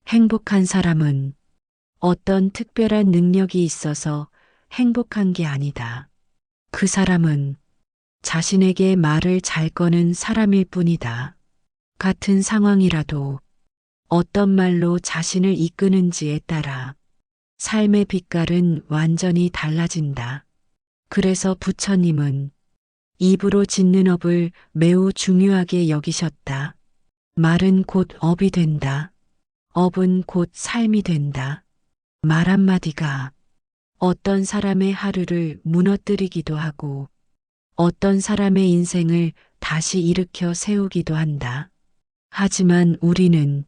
행복한 사람은 어떤 특별한 능력이 있어서 행복한 게 아니다. 그 사람은 자신에게 말을 잘 거는 사람일 뿐이다. 같은 상황이라도 어떤 말로 자신을 이끄는지에 따라 삶의 빛깔은 완전히 달라진다. 그래서 부처님은 입으로 짓는 업을 매우 중요하게 여기셨다. 말은 곧 업이 된다. 업은 곧 삶이 된다. 말 한마디가 어떤 사람의 하루를 무너뜨리기도 하고 어떤 사람의 인생을 다시 일으켜 세우기도 한다. 하지만 우리는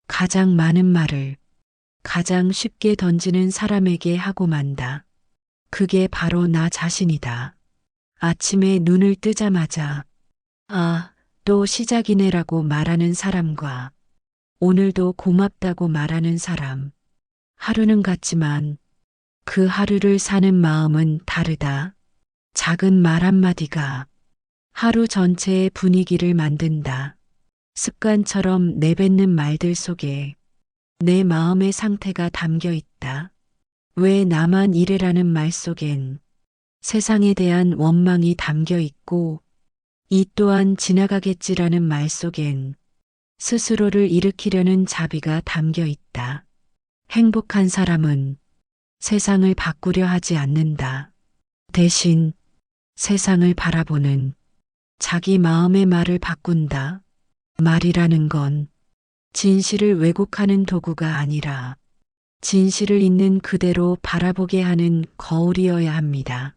가장 많은 말을 가장 쉽게 던지는 사람에게 하고 만다. 그게 바로 나 자신이다. 아침에 눈을 뜨자마자 아, 또 시작이네라고 말하는 사람과 오늘도 고맙다고 말하는 사람. 하루는 같지만 그 하루를 사는 마음은 다르다. 작은 말 한마디가 하루 전체의 분위기를 만든다. 습관처럼 내뱉는 말들 속에 내 마음의 상태가 담겨 있다. 왜 나만 이래라는 말 속엔 세상에 대한 원망이 담겨 있고 이 또한 지나가겠지라는 말 속엔 스스로를 일으키려는 자비가 담겨 있다. 행복한 사람은 세상을 바꾸려 하지 않는다. 대신 세상을 바라보는 자기 마음의 말을 바꾼다. 말이라는 건 진실을 왜곡하는 도구가 아니라 진실을 있는 그대로 바라보게 하는 거울이어야 합니다.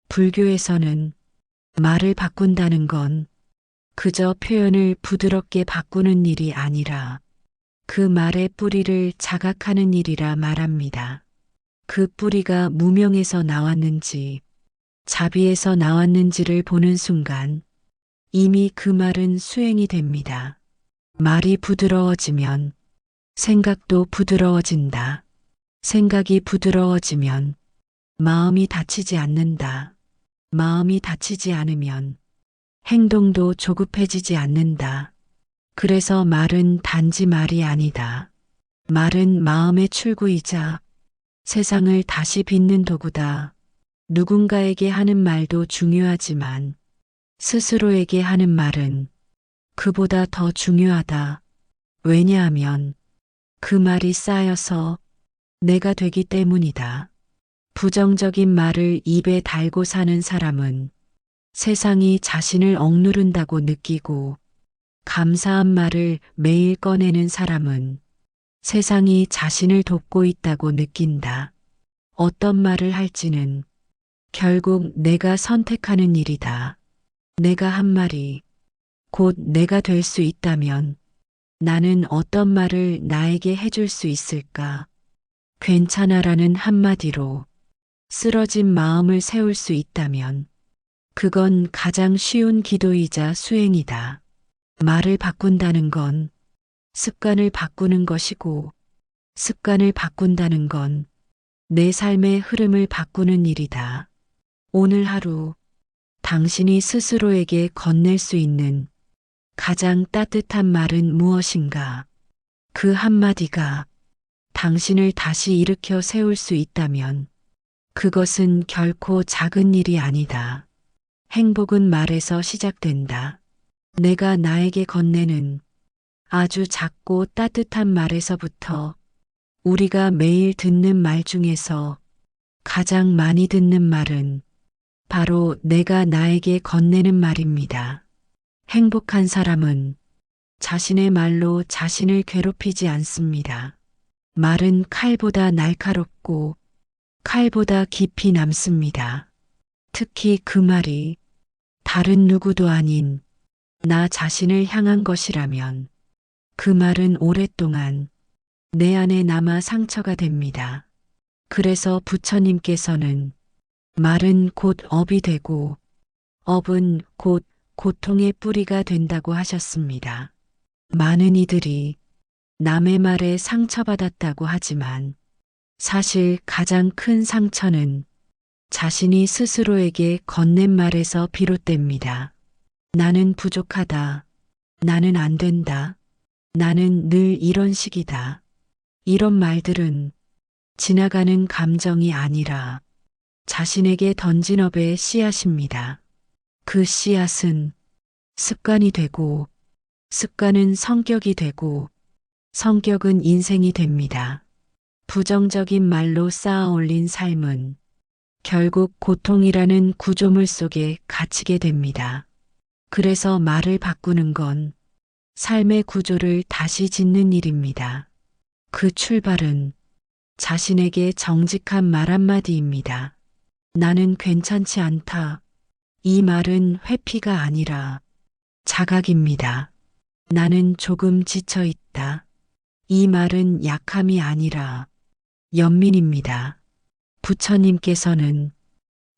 불교에서는 말을 바꾼다는 건 그저 표현을 부드럽게 바꾸는 일이 아니라 그 말의 뿌리를 자각하는 일이라 말합니다. 그 뿌리가 무명에서 나왔는지 자비에서 나왔는지를 보는 순간 이미 그 말은 수행이 됩니다. 말이 부드러워지면 생각도 부드러워진다. 생각이 부드러워지면 마음이 다치지 않는다. 마음이 다치지 않으면 행동도 조급해지지 않는다. 그래서 말은 단지 말이 아니다. 말은 마음의 출구이자 세상을 다시 빚는 도구다. 누군가에게 하는 말도 중요하지만 스스로에게 하는 말은 그보다 더 중요하다. 왜냐하면 그 말이 쌓여서 내가 되기 때문이다. 부정적인 말을 입에 달고 사는 사람은 세상이 자신을 억누른다고 느끼고 감사한 말을 매일 꺼내는 사람은 세상이 자신을 돕고 있다고 느낀다. 어떤 말을 할지는 결국 내가 선택하는 일이다. 내가 한 말이 곧 내가 될 수 있다면 나는 어떤 말을 나에게 해줄 수 있을까? 괜찮아라는 한마디로 쓰러진 마음을 세울 수 있다면 그건 가장 쉬운 기도이자 수행이다. 말을 바꾼다는 건 습관을 바꾸는 것이고 습관을 바꾼다는 건 내 삶의 흐름을 바꾸는 일이다. 오늘 하루 당신이 스스로에게 건넬 수 있는 가장 따뜻한 말은 무엇인가? 그 한마디가 당신을 다시 일으켜 세울 수 있다면 그것은 결코 작은 일이 아니다. 행복은 말에서 시작된다. 내가 나에게 건네는 아주 작고 따뜻한 말에서부터 우리가 매일 듣는 말 중에서 가장 많이 듣는 말은 바로 내가 나에게 건네는 말입니다. 행복한 사람은 자신의 말로 자신을 괴롭히지 않습니다. 말은 칼보다 날카롭고 칼보다 깊이 남습니다. 특히 그 말이 다른 누구도 아닌 나 자신을 향한 것이라면 그 말은 오랫동안 내 안에 남아 상처가 됩니다. 그래서 부처님께서는 말은 곧 업이 되고 업은 곧 고통의 뿌리가 된다고 하셨습니다. 많은 이들이 남의 말에 상처받았다고 하지만 사실 가장 큰 상처는 자신이 스스로에게 건넨 말에서 비롯됩니다. 나는 부족하다. 나는 안 된다. 나는 늘 이런 식이다. 이런 말들은 지나가는 감정이 아니라 자신에게 던진 업의 씨앗입니다. 그 씨앗은 습관이 되고, 습관은 성격이 되고, 성격은 인생이 됩니다. 부정적인 말로 쌓아 올린 삶은 결국 고통이라는 구조물 속에 갇히게 됩니다. 그래서 말을 바꾸는 건 삶의 구조를 다시 짓는 일입니다. 그 출발은 자신에게 정직한 말 한마디입니다. 나는 괜찮지 않다. 이 말은 회피가 아니라 자각입니다. 나는 조금 지쳐 있다. 이 말은 약함이 아니라 연민입니다. 부처님께서는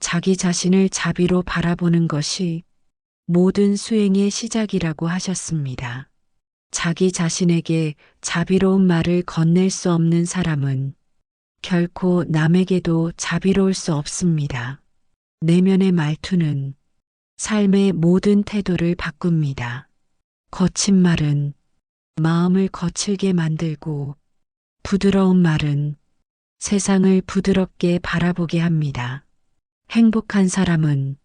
자기 자신을 자비로 바라보는 것이 모든 수행의 시작이라고 하셨습니다. 자기 자신에게 자비로운 말을 건넬 수 없는 사람은 결코 남에게도 자비로울 수 없습니다. 내면의 말투는 삶의 모든 태도를 바꿉니다. 거친 말은 마음을 거칠게 만들고 부드러운 말은 세상을 부드럽게 바라보게 합니다. 행복한 사람은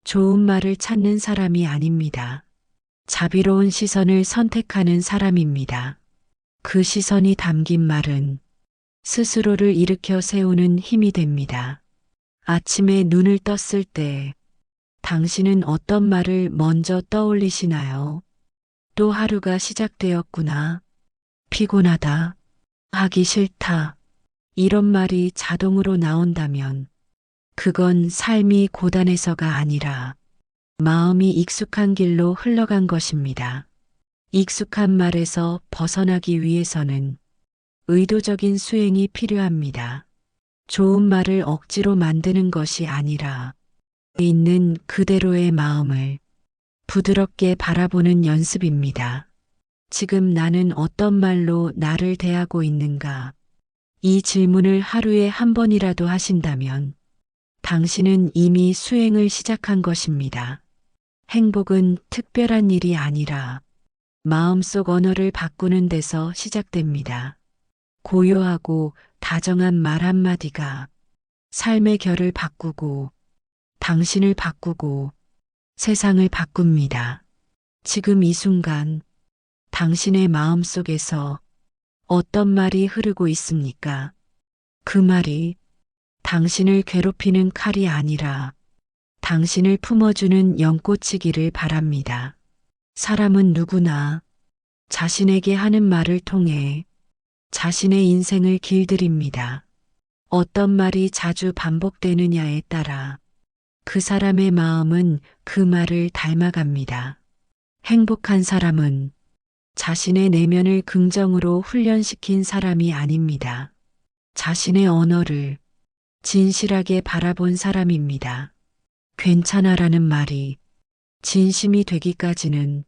좋은 말을 찾는 사람이 아닙니다. 자비로운 시선을 선택하는 사람입니다. 그 시선이 담긴 말은 스스로를 일으켜 세우는 힘이 됩니다. 아침에 눈을 떴을 때 당신은 어떤 말을 먼저 떠올리시나요? 또 하루가 시작되었구나. 피곤하다. 하기 싫다. 이런 말이 자동으로 나온다면 그건 삶이 고단해서가 아니라 마음이 익숙한 길로 흘러간 것입니다. 익숙한 말에서 벗어나기 위해서는 의도적인 수행이 필요합니다. 좋은 말을 억지로 만드는 것이 아니라 있는 그대로의 마음을 부드럽게 바라보는 연습입니다. 지금 나는 어떤 말로 나를 대하고 있는가? 이 질문을 하루에 한 번이라도 하신다면 당신은 이미 수행을 시작한 것입니다. 행복은 특별한 일이 아니라 마음속 언어를 바꾸는 데서 시작됩니다. 고요하고 다정한 말 한마디가 삶의 결을 바꾸고 당신을 바꾸고 세상을 바꿉니다. 지금 이 순간 당신의 마음 속에서 어떤 말이 흐르고 있습니까? 그 말이 당신을 괴롭히는 칼이 아니라 당신을 품어주는 연꽃이기를 바랍니다. 사람은 누구나 자신에게 하는 말을 통해 자신의 인생을 길들입니다. 어떤 말이 자주 반복되느냐에 따라 그 사람의 마음은 그 말을 닮아갑니다. 행복한 사람은 자신의 내면을 긍정으로 훈련시킨 사람이 아닙니다. 자신의 언어를 진실하게 바라본 사람입니다. 괜찮아라는 말이 진심이 되기까지는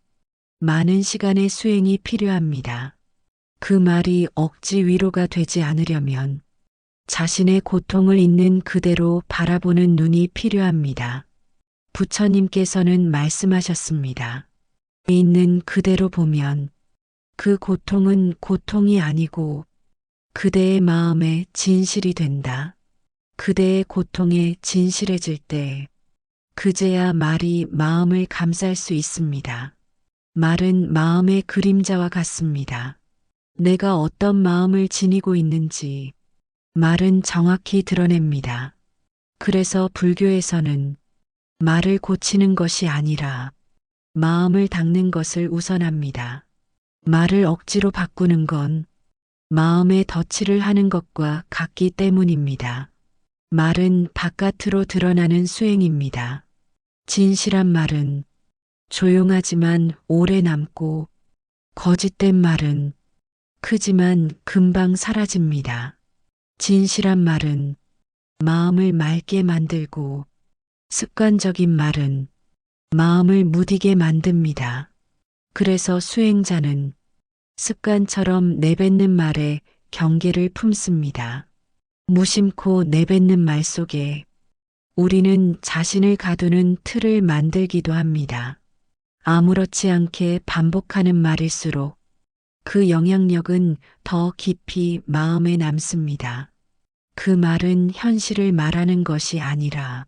많은 시간의 수행이 필요합니다. 그 말이 억지 위로가 되지 않으려면 자신의 고통을 있는 그대로 바라보는 눈이 필요합니다. 부처님께서는 말씀하셨습니다. 있는 그대로 보면 그 고통은 고통이 아니고 그대의 마음의 진실이 된다. 그대의 고통에 진실해질 때 그제야 말이 마음을 감쌀 수 있습니다. 말은 마음의 그림자와 같습니다. 내가 어떤 마음을 지니고 있는지 말은 정확히 드러냅니다. 그래서 불교에서는 말을 고치는 것이 아니라 마음을 닦는 것을 우선합니다. 말을 억지로 바꾸는 건 마음의 덧칠을 하는 것과 같기 때문입니다. 말은 바깥으로 드러나는 수행입니다. 진실한 말은 조용하지만 오래 남고 거짓된 말은 크지만 금방 사라집니다. 진실한 말은 마음을 맑게 만들고 습관적인 말은 마음을 무디게 만듭니다. 그래서 수행자는 습관처럼 내뱉는 말에 경계를 품습니다. 무심코 내뱉는 말 속에 우리는 자신을 가두는 틀을 만들기도 합니다. 아무렇지 않게 반복하는 말일수록 그 영향력은 더 깊이 마음에 남습니다. 그 말은 현실을 말하는 것이 아니라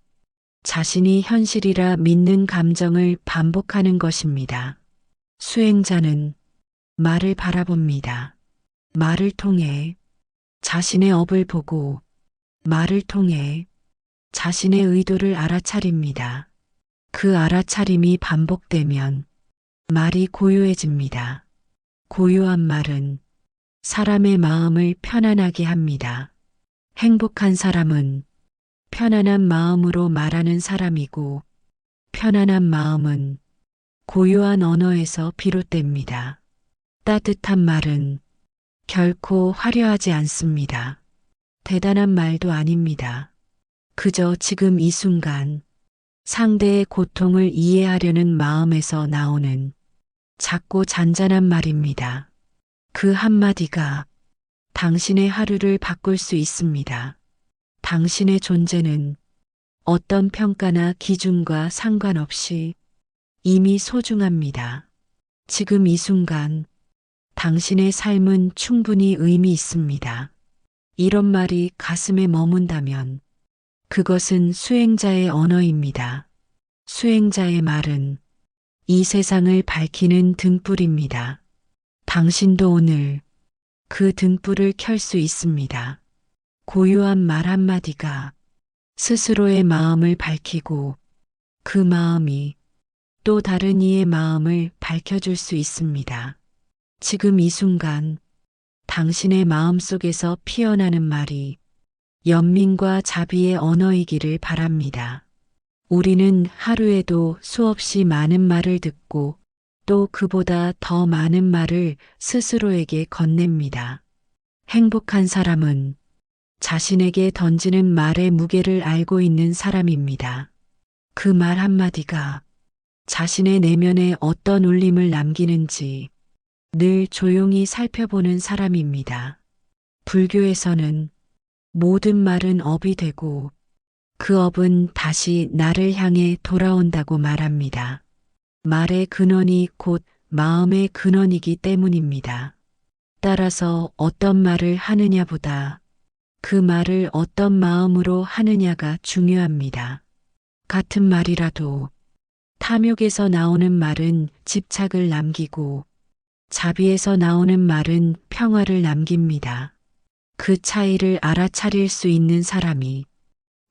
자신이 현실이라 믿는 감정을 반복하는 것입니다. 수행자는 말을 바라봅니다. 말을 통해 자신의 업을 보고 말을 통해 자신의 의도를 알아차립니다. 그 알아차림이 반복되면 말이 고요해집니다. 고요한 말은 사람의 마음을 편안하게 합니다. 행복한 사람은 편안한 마음으로 말하는 사람이고 편안한 마음은 고요한 언어에서 비롯됩니다. 따뜻한 말은 결코 화려하지 않습니다. 대단한 말도 아닙니다. 그저 지금 이 순간 상대의 고통을 이해하려는 마음에서 나오는 작고 잔잔한 말입니다. 그 한마디가 당신의 하루를 바꿀 수 있습니다. 당신의 존재는 어떤 평가나 기준과 상관없이 이미 소중합니다. 지금 이 순간 당신의 삶은 충분히 의미 있습니다. 이런 말이 가슴에 머문다면 그것은 수행자의 언어입니다. 수행자의 말은 이 세상을 밝히는 등불입니다. 당신도 오늘 그 등불을 켤 수 있습니다. 고요한 말 한마디가 스스로의 마음을 밝히고 그 마음이 또 다른 이의 마음을 밝혀줄 수 있습니다. 지금 이 순간 당신의 마음 속에서 피어나는 말이 연민과 자비의 언어이기를 바랍니다. 우리는 하루에도 수없이 많은 말을 듣고 또 그보다 더 많은 말을 스스로에게 건넵니다. 행복한 사람은 자신에게 던지는 말의 무게를 알고 있는 사람입니다. 그 말 한마디가 자신의 내면에 어떤 울림을 남기는지 늘 조용히 살펴보는 사람입니다. 불교에서는 모든 말은 업이 되고 그 업은 다시 나를 향해 돌아온다고 말합니다. 말의 근원이 곧 마음의 근원이기 때문입니다. 따라서 어떤 말을 하느냐보다 그 말을 어떤 마음으로 하느냐가 중요합니다. 같은 말이라도 탐욕에서 나오는 말은 집착을 남기고 자비에서 나오는 말은 평화를 남깁니다. 그 차이를 알아차릴 수 있는 사람이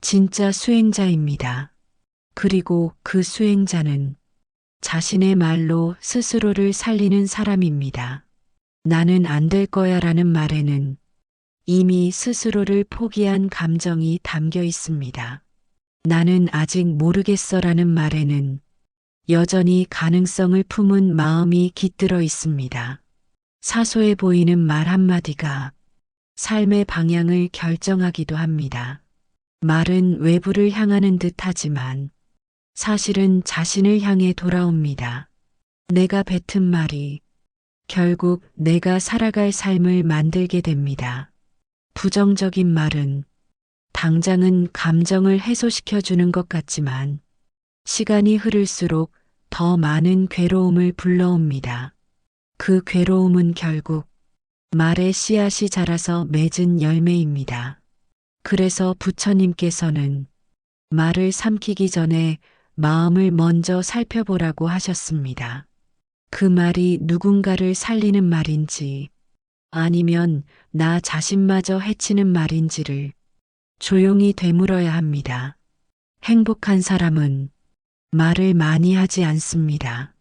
진짜 수행자입니다. 그리고 그 수행자는 자신의 말로 스스로를 살리는 사람입니다. 나는 안 될 거야 라는 말에는 이미 스스로를 포기한 감정이 담겨 있습니다. 나는 아직 모르겠어 라는 말에는 여전히 가능성을 품은 마음이 깃들어 있습니다. 사소해 보이는 말 한마디가 삶의 방향을 결정하기도 합니다. 말은 외부를 향하는 듯 하지만 사실은 자신을 향해 돌아옵니다. 내가 뱉은 말이 결국 내가 살아갈 삶을 만들게 됩니다. 부정적인 말은 당장은 감정을 해소시켜 주는 것 같지만 시간이 흐를수록 더 많은 괴로움을 불러옵니다. 그 괴로움은 결국 말의 씨앗이 자라서 맺은 열매입니다. 그래서 부처님께서는 말을 삼키기 전에 마음을 먼저 살펴보라고 하셨습니다. 그 말이 누군가를 살리는 말인지 아니면 나 자신마저 해치는 말인지를 조용히 되물어야 합니다. 행복한 사람은 말을 많이 하지 않습니다.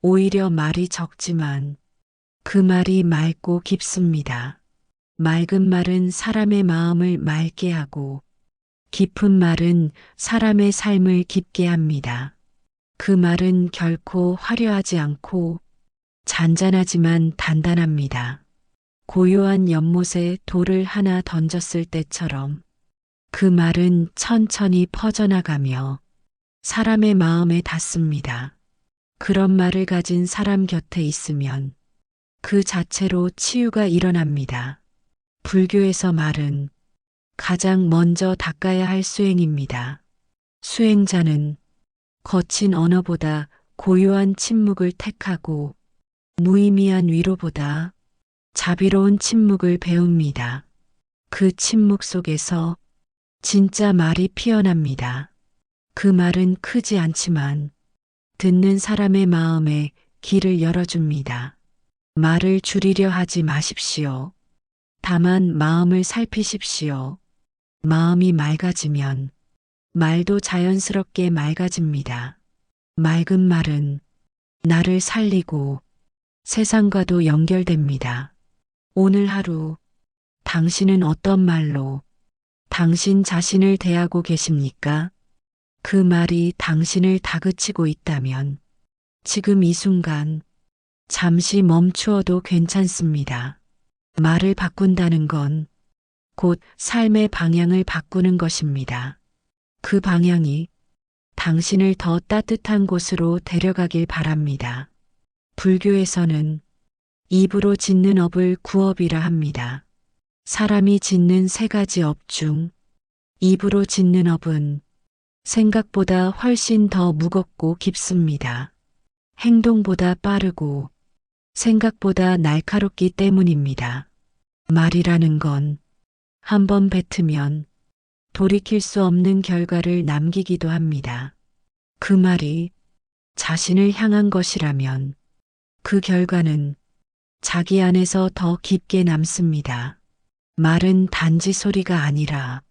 오히려 말이 적지만 그 말이 맑고 깊습니다. 맑은 말은 사람의 마음을 맑게 하고 깊은 말은 사람의 삶을 깊게 합니다. 그 말은 결코 화려하지 않고 잔잔하지만 단단합니다. 고요한 연못에 돌을 하나 던졌을 때처럼 그 말은 천천히 퍼져나가며 사람의 마음에 닿습니다. 그런 말을 가진 사람 곁에 있으면 그 자체로 치유가 일어납니다. 불교에서 말은 가장 먼저 닦아야 할 수행입니다. 수행자는 거친 언어보다 고요한 침묵을 택하고 무의미한 위로보다 자비로운 침묵을 배웁니다. 그 침묵 속에서 진짜 말이 피어납니다. 그 말은 크지 않지만 듣는 사람의 마음에 길을 열어줍니다. 말을 줄이려 하지 마십시오. 다만 마음을 살피십시오. 마음이 맑아지면 말도 자연스럽게 맑아집니다. 맑은 말은 나를 살리고 세상과도 연결됩니다. 오늘 하루 당신은 어떤 말로 당신 자신을 대하고 계십니까? 그 말이 당신을 다그치고 있다면 지금 이 순간 잠시 멈추어도 괜찮습니다. 말을 바꾼다는 건 곧 삶의 방향을 바꾸는 것입니다. 그 방향이 당신을 더 따뜻한 곳으로 데려가길 바랍니다. 불교에서는 입으로 짓는 업을 구업이라 합니다. 사람이 짓는 세 가지 업 중 입으로 짓는 업은 생각보다 훨씬 더 무겁고 깊습니다. 행동보다 빠르고 생각보다 날카롭기 때문입니다. 말이라는 건 한 번 뱉으면 돌이킬 수 없는 결과를 남기기도 합니다. 그 말이 자신을 향한 것이라면 그 결과는 자기 안에서 더 깊게 남습니다. 말은 단지 소리가 아니라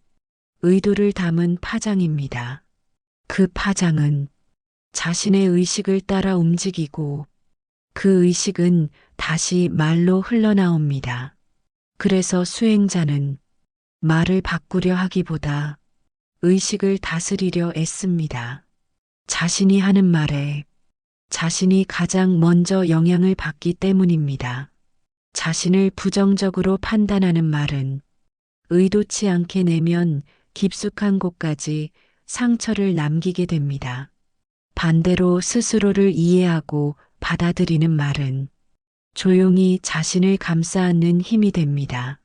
의도를 담은 파장입니다. 그 파장은 자신의 의식을 따라 움직이고 그 의식은 다시 말로 흘러나옵니다. 그래서 수행자는 말을 바꾸려 하기보다 의식을 다스리려 애씁니다. 자신이 하는 말에 자신이 가장 먼저 영향을 받기 때문입니다. 자신을 부정적으로 판단하는 말은 의도치 않게 내면 깊숙한 곳까지 상처를 남기게 됩니다. 반대로 스스로를 이해하고 받아들이는 말은 조용히 자신을 감싸 안는 힘이 됩니다.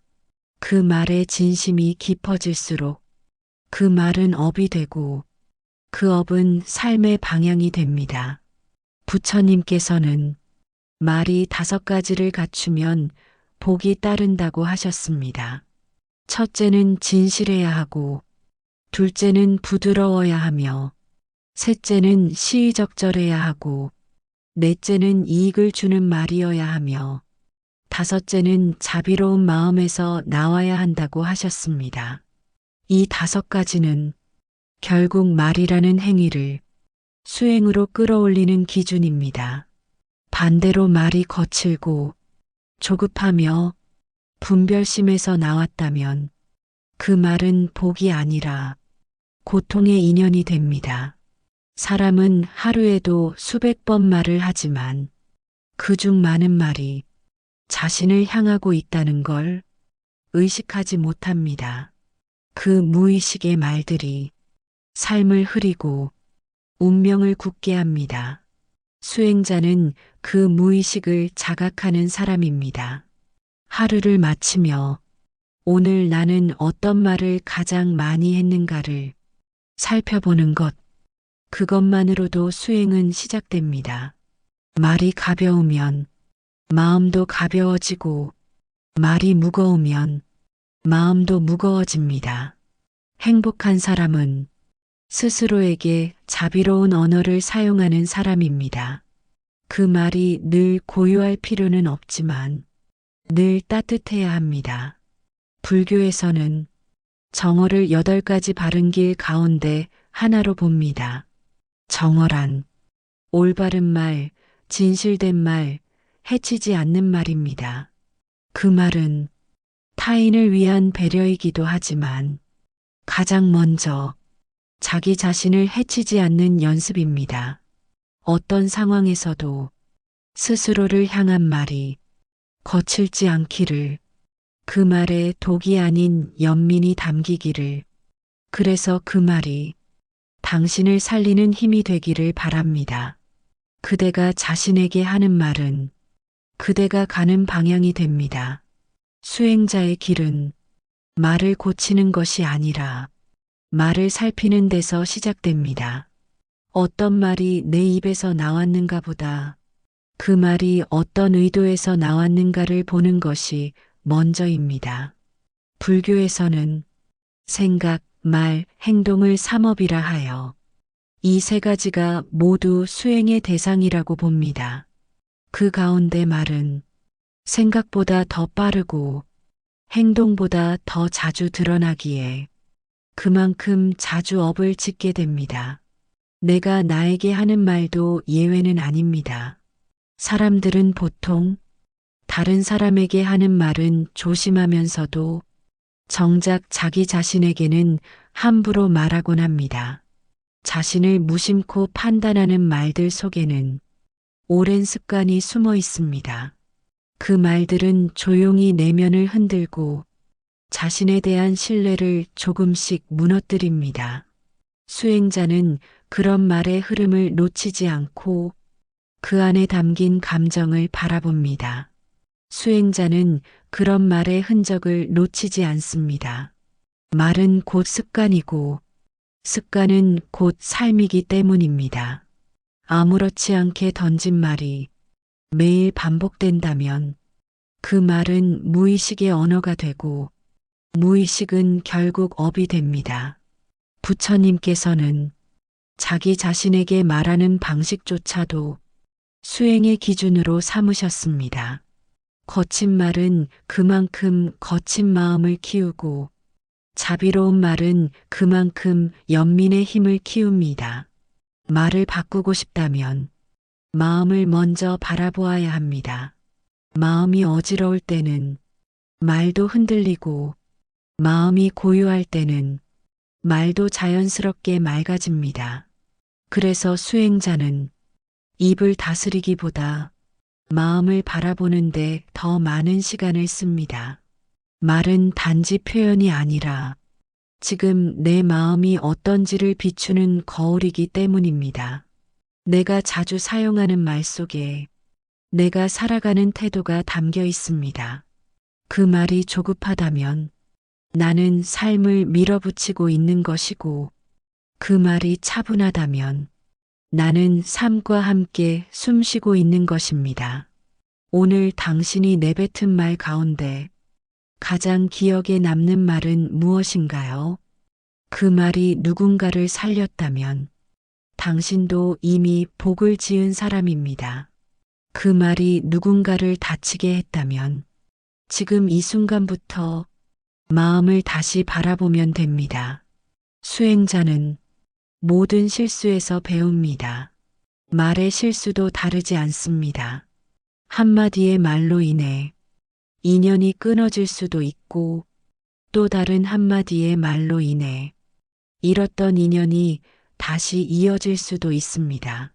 그 말의 진심이 깊어질수록 그 말은 업이 되고 그 업은 삶의 방향이 됩니다. 부처님께서는 말이 5가지를 갖추면 복이 따른다고 하셨습니다. 첫째는 진실해야 하고, 둘째는 부드러워야 하며, 셋째는 시의적절해야 하고, 넷째는 이익을 주는 말이어야 하며, 다섯째는 자비로운 마음에서 나와야 한다고 하셨습니다. 이 5가지는 결국 말이라는 행위를 수행으로 끌어올리는 기준입니다. 반대로 말이 거칠고 조급하며 분별심에서 나왔다면 그 말은 복이 아니라 고통의 인연이 됩니다. 사람은 하루에도 수백 번 말을 하지만 그중 많은 말이 자신을 향하고 있다는 걸 의식하지 못합니다. 그 무의식의 말들이 삶을 흐리고 운명을 굳게 합니다. 수행자는 그 무의식을 자각하는 사람입니다. 하루를 마치며 오늘 나는 어떤 말을 가장 많이 했는가를 살펴보는 것, 그것만으로도 수행은 시작됩니다. 말이 가벼우면 마음도 가벼워지고 말이 무거우면 마음도 무거워집니다. 행복한 사람은 스스로에게 자비로운 언어를 사용하는 사람입니다. 그 말이 늘 고요할 필요는 없지만 늘 따뜻해야 합니다. 불교에서는 정어를 8가지 바른 길 가운데 하나로 봅니다. 정어란 올바른 말, 진실된 말, 해치지 않는 말입니다. 그 말은 타인을 위한 배려이기도 하지만 가장 먼저 자기 자신을 해치지 않는 연습입니다. 어떤 상황에서도 스스로를 향한 말이 거칠지 않기를, 그 말에 독이 아닌 연민이 담기기를, 그래서 그 말이 당신을 살리는 힘이 되기를 바랍니다. 그대가 자신에게 하는 말은 그대가 가는 방향이 됩니다. 수행자의 길은 말을 고치는 것이 아니라 말을 살피는 데서 시작됩니다. 어떤 말이 내 입에서 나왔는가 보다 그 말이 어떤 의도에서 나왔는가를 보는 것이 먼저입니다. 불교에서는 생각, 말, 행동을 삼업이라 하여 이 세 가지가 모두 수행의 대상이라고 봅니다. 그 가운데 말은 생각보다 더 빠르고 행동보다 더 자주 드러나기에 그만큼 자주 업을 짓게 됩니다. 내가 나에게 하는 말도 예외는 아닙니다. 사람들은 보통 다른 사람에게 하는 말은 조심하면서도 정작 자기 자신에게는 함부로 말하곤 합니다. 자신을 무심코 판단하는 말들 속에는 오랜 습관이 숨어 있습니다. 그 말들은 조용히 내면을 흔들고 자신에 대한 신뢰를 조금씩 무너뜨립니다. 수행자는 그런 말의 흐름을 놓치지 않고 그 안에 담긴 감정을 바라봅니다. 수행자는 그런 말의 흔적을 놓치지 않습니다. 말은 곧 습관이고 습관은 곧 삶이기 때문입니다. 아무렇지 않게 던진 말이 매일 반복된다면 그 말은 무의식의 언어가 되고 무의식은 결국 업이 됩니다. 부처님께서는 자기 자신에게 말하는 방식조차도 수행의 기준으로 삼으셨습니다. 거친 말은 그만큼 거친 마음을 키우고 자비로운 말은 그만큼 연민의 힘을 키웁니다. 말을 바꾸고 싶다면 마음을 먼저 바라보아야 합니다. 마음이 어지러울 때는 말도 흔들리고 마음이 고요할 때는 말도 자연스럽게 맑아집니다. 그래서 수행자는 입을 다스리기보다 마음을 바라보는데 더 많은 시간을 씁니다. 말은 단지 표현이 아니라 지금 내 마음이 어떤지를 비추는 거울이기 때문입니다. 내가 자주 사용하는 말 속에 내가 살아가는 태도가 담겨 있습니다. 그 말이 조급하다면 나는 삶을 밀어붙이고 있는 것이고 그 말이 차분하다면 나는 삶과 함께 숨쉬고 있는 것입니다. 오늘 당신이 내뱉은 말 가운데 가장 기억에 남는 말은 무엇인가요? 그 말이 누군가를 살렸다면 당신도 이미 복을 지은 사람입니다. 그 말이 누군가를 다치게 했다면 지금 이 순간부터 마음을 다시 바라보면 됩니다. 수행자는 모든 실수에서 배웁니다. 말의 실수도 다르지 않습니다. 한마디의 말로 인해 인연이 끊어질 수도 있고 또 다른 한마디의 말로 인해 잃었던 인연이 다시 이어질 수도 있습니다.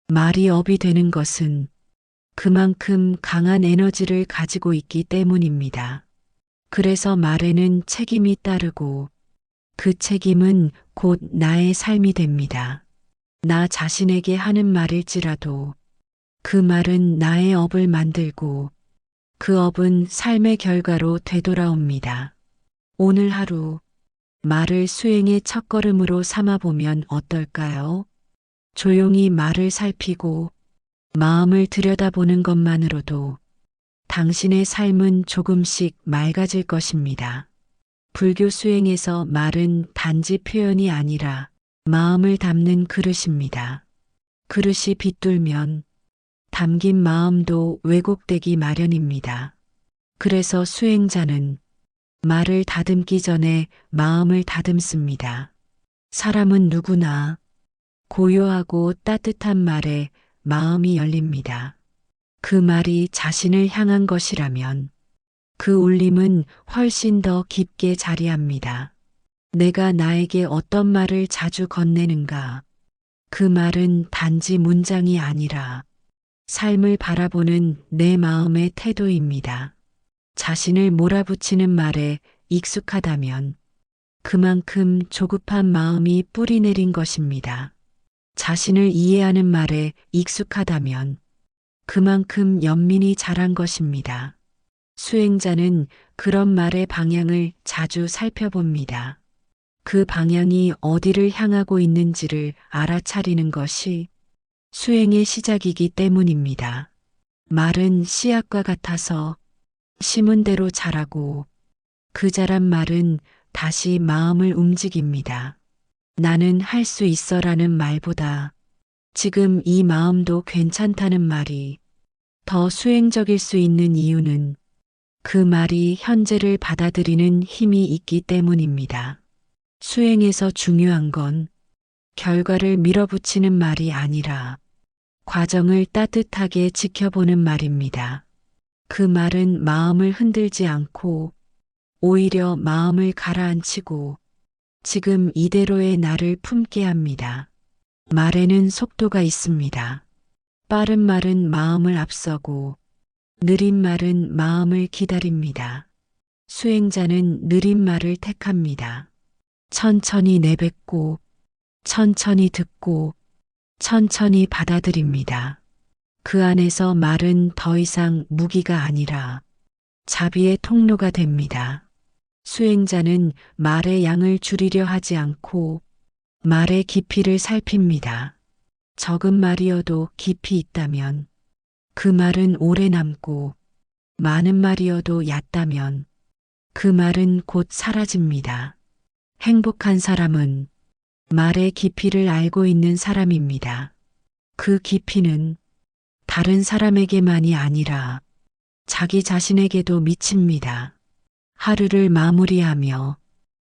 말이 업이 되는 것은 그만큼 강한 에너지를 가지고 있기 때문입니다. 그래서 말에는 책임이 따르고 그 책임은 곧 나의 삶이 됩니다. 나 자신에게 하는 말일지라도 그 말은 나의 업을 만들고 그 업은 삶의 결과로 되돌아옵니다. 오늘 하루 말을 수행의 첫걸음으로 삼아보면 어떨까요? 조용히 말을 살피고 마음을 들여다보는 것만으로도 당신의 삶은 조금씩 맑아질 것입니다. 불교 수행에서 말은 단지 표현이 아니라 마음을 담는 그릇입니다. 그릇이 빗돌면 담긴 마음도 왜곡되기 마련입니다. 그래서 수행자는 말을 다듬기 전에 마음을 다듬습니다. 사람은 누구나 고요하고 따뜻한 말에 마음이 열립니다. 그 말이 자신을 향한 것이라면 그 울림은 훨씬 더 깊게 자리합니다. 내가 나에게 어떤 말을 자주 건네는가? 그 말은 단지 문장이 아니라 삶을 바라보는 내 마음의 태도입니다. 자신을 몰아붙이는 말에 익숙하다면 그만큼 조급한 마음이 뿌리내린 것입니다. 자신을 이해하는 말에 익숙하다면 그만큼 연민이 자란 것입니다. 수행자는 그런 말의 방향을 자주 살펴봅니다. 그 방향이 어디를 향하고 있는지를 알아차리는 것이 수행의 시작이기 때문입니다. 말은 씨앗과 같아서 심은 대로 자라고 그 자란 말은 다시 마음을 움직입니다. 나는 할 수 있어라는 말보다 지금 이 마음도 괜찮다는 말이 더 수행적일 수 있는 이유는 그 말이 현재를 받아들이는 힘이 있기 때문입니다. 수행에서 중요한 건 결과를 밀어붙이는 말이 아니라 과정을 따뜻하게 지켜보는 말입니다. 그 말은 마음을 흔들지 않고 오히려 마음을 가라앉히고 지금 이대로의 나를 품게 합니다. 말에는 속도가 있습니다. 빠른 말은 마음을 앞서고 느린 말은 마음을 기다립니다. 수행자는 느린 말을 택합니다. 천천히 내뱉고 천천히 듣고 천천히 받아들입니다. 그 안에서 말은 더 이상 무기가 아니라 자비의 통로가 됩니다. 수행자는 말의 양을 줄이려 하지 않고 말의 깊이를 살핍니다. 적은 말이어도 깊이 있다면 그 말은 오래 남고 많은 말이어도 얕다면 그 말은 곧 사라집니다. 행복한 사람은 말의 깊이를 알고 있는 사람입니다. 그 깊이는 다른 사람에게만이 아니라 자기 자신에게도 미칩니다. 하루를 마무리하며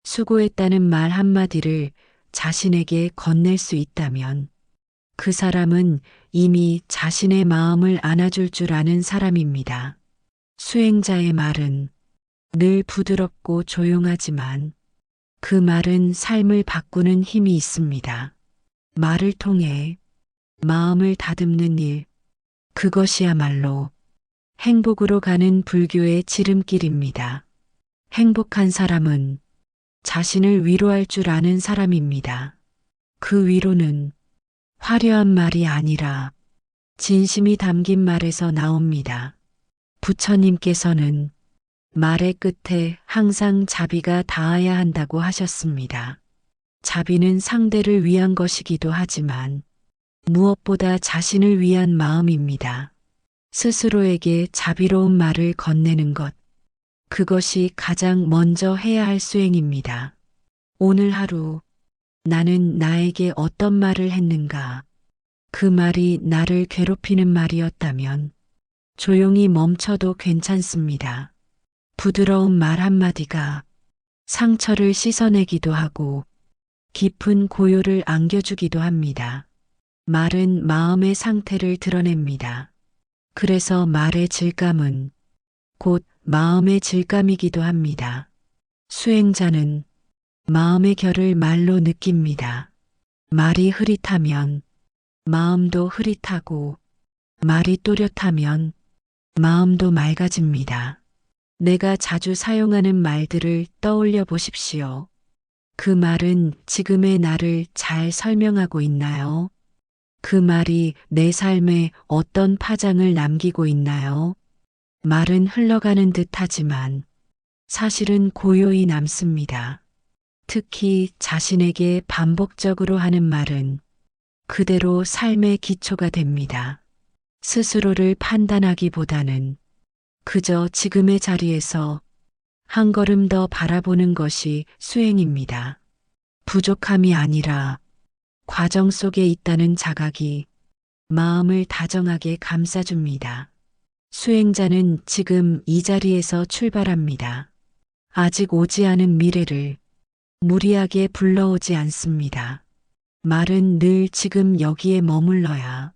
수고했다는 말 한마디를 자신에게 건넬 수 있다면 그 사람은 이미 자신의 마음을 안아줄 줄 아는 사람입니다. 수행자의 말은 늘 부드럽고 조용하지만 그 말은 삶을 바꾸는 힘이 있습니다. 말을 통해 마음을 다듬는 일, 그것이야말로 행복으로 가는 불교의 지름길입니다. 행복한 사람은 자신을 위로할 줄 아는 사람입니다. 그 위로는 화려한 말이 아니라 진심이 담긴 말에서 나옵니다. 부처님께서는 말의 끝에 항상 자비가 닿아야 한다고 하셨습니다. 자비는 상대를 위한 것이기도 하지만 무엇보다 자신을 위한 마음입니다. 스스로에게 자비로운 말을 건네는 것, 그것이 가장 먼저 해야 할 수행입니다. 오늘 하루 나는 나에게 어떤 말을 했는가? 그 말이 나를 괴롭히는 말이었다면 조용히 멈춰도 괜찮습니다. 부드러운 말 한마디가 상처를 씻어내기도 하고 깊은 고요를 안겨주기도 합니다. 말은 마음의 상태를 드러냅니다. 그래서 말의 질감은 곧 마음의 질감이기도 합니다. 수행자는 마음의 결을 말로 느낍니다. 말이 흐릿하면 마음도 흐릿하고 말이 또렷하면 마음도 맑아집니다. 내가 자주 사용하는 말들을 떠올려 보십시오. 그 말은 지금의 나를 잘 설명하고 있나요? 그 말이 내 삶에 어떤 파장을 남기고 있나요? 말은 흘러가는 듯 하지만 사실은 고요히 남습니다. 특히 자신에게 반복적으로 하는 말은 그대로 삶의 기초가 됩니다. 스스로를 판단하기보다는 그저 지금의 자리에서 한 걸음 더 바라보는 것이 수행입니다. 부족함이 아니라 과정 속에 있다는 자각이 마음을 다정하게 감싸줍니다. 수행자는 지금 이 자리에서 출발합니다. 아직 오지 않은 미래를 무리하게 불러오지 않습니다. 말은 늘 지금 여기에 머물러야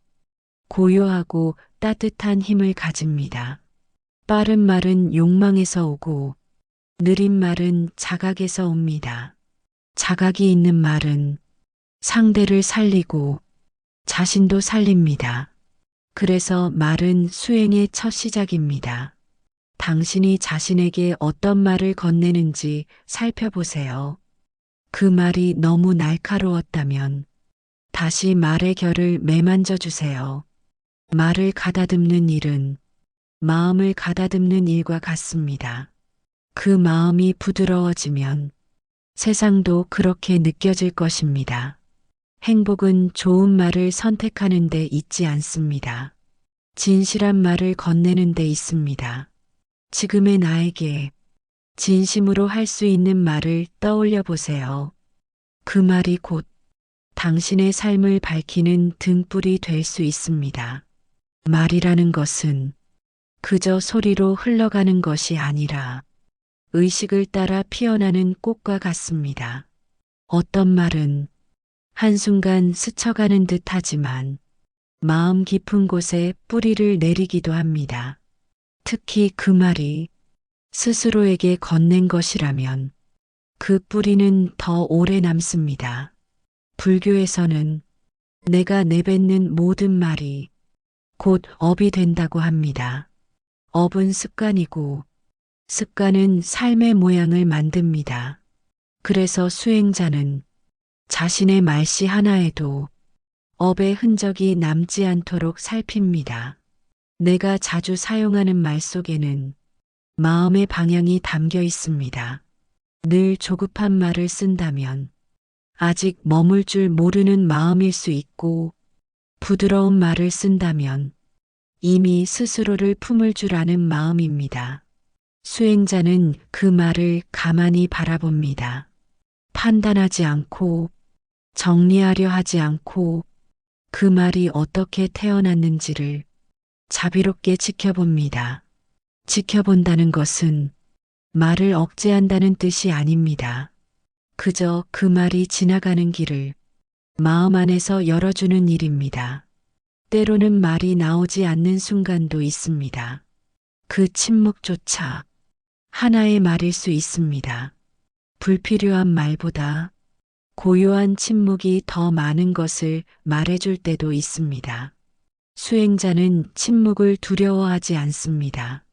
고요하고 따뜻한 힘을 가집니다. 빠른 말은 욕망에서 오고 느린 말은 자각에서 옵니다. 자각이 있는 말은 상대를 살리고 자신도 살립니다. 그래서 말은 수행의 첫 시작입니다. 당신이 자신에게 어떤 말을 건네는지 살펴보세요. 그 말이 너무 날카로웠다면 다시 말의 결을 매만져 주세요. 말을 가다듬는 일은 마음을 가다듬는 일과 같습니다. 그 마음이 부드러워지면 세상도 그렇게 느껴질 것입니다. 행복은 좋은 말을 선택하는 데 있지 않습니다. 진실한 말을 건네는 데 있습니다. 지금의 나에게 진심으로 할 수 있는 말을 떠올려 보세요. 그 말이 곧 당신의 삶을 밝히는 등불이 될 수 있습니다. 말이라는 것은 그저 소리로 흘러가는 것이 아니라 의식을 따라 피어나는 꽃과 같습니다. 어떤 말은 한순간 스쳐가는 듯 하지만 마음 깊은 곳에 뿌리를 내리기도 합니다. 특히 그 말이 스스로에게 건넨 것이라면 그 뿌리는 더 오래 남습니다. 불교에서는 내가 내뱉는 모든 말이 곧 업이 된다고 합니다. 업은 습관이고 습관은 삶의 모양을 만듭니다. 그래서 수행자는 자신의 말씨 하나에도 업의 흔적이 남지 않도록 살핍니다. 내가 자주 사용하는 말 속에는 마음의 방향이 담겨 있습니다. 늘 조급한 말을 쓴다면 아직 머물 줄 모르는 마음일 수 있고, 부드러운 말을 쓴다면 이미 스스로를 품을 줄 아는 마음입니다. 수행자는 그 말을 가만히 바라봅니다. 판단하지 않고 정리하려 하지 않고 그 말이 어떻게 태어났는지를 자비롭게 지켜봅니다. 지켜본다는 것은 말을 억제한다는 뜻이 아닙니다. 그저 그 말이 지나가는 길을 마음 안에서 열어주는 일입니다. 때로는 말이 나오지 않는 순간도 있습니다. 그 침묵조차 하나의 말일 수 있습니다. 불필요한 말보다 고요한 침묵이 더 많은 것을 말해줄 때도 있습니다. 수행자는 침묵을 두려워하지 않습니다.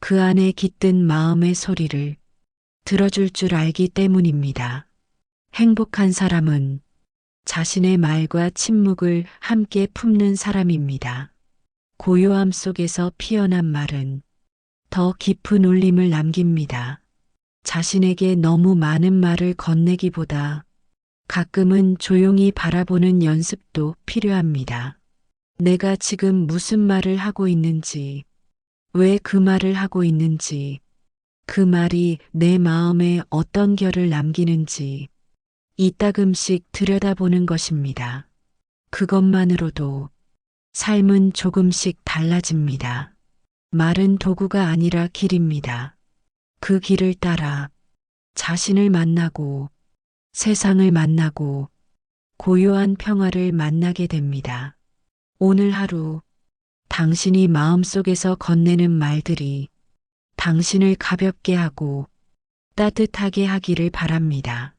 그 안에 깃든 마음의 소리를 들어줄 줄 알기 때문입니다. 행복한 사람은 자신의 말과 침묵을 함께 품는 사람입니다. 고요함 속에서 피어난 말은 더 깊은 울림을 남깁니다. 자신에게 너무 많은 말을 건네기보다 가끔은 조용히 바라보는 연습도 필요합니다. 내가 지금 무슨 말을 하고 있는지, 왜 그 말을 하고 있는지, 그 말이 내 마음에 어떤 결을 남기는지 이따금씩 들여다보는 것입니다. 그것만으로도 삶은 조금씩 달라집니다. 말은 도구가 아니라 길입니다. 그 길을 따라 자신을 만나고 세상을 만나고 고요한 평화를 만나게 됩니다. 오늘 하루 당신이 마음속에서 건네는 말들이 당신을 가볍게 하고 따뜻하게 하기를 바랍니다.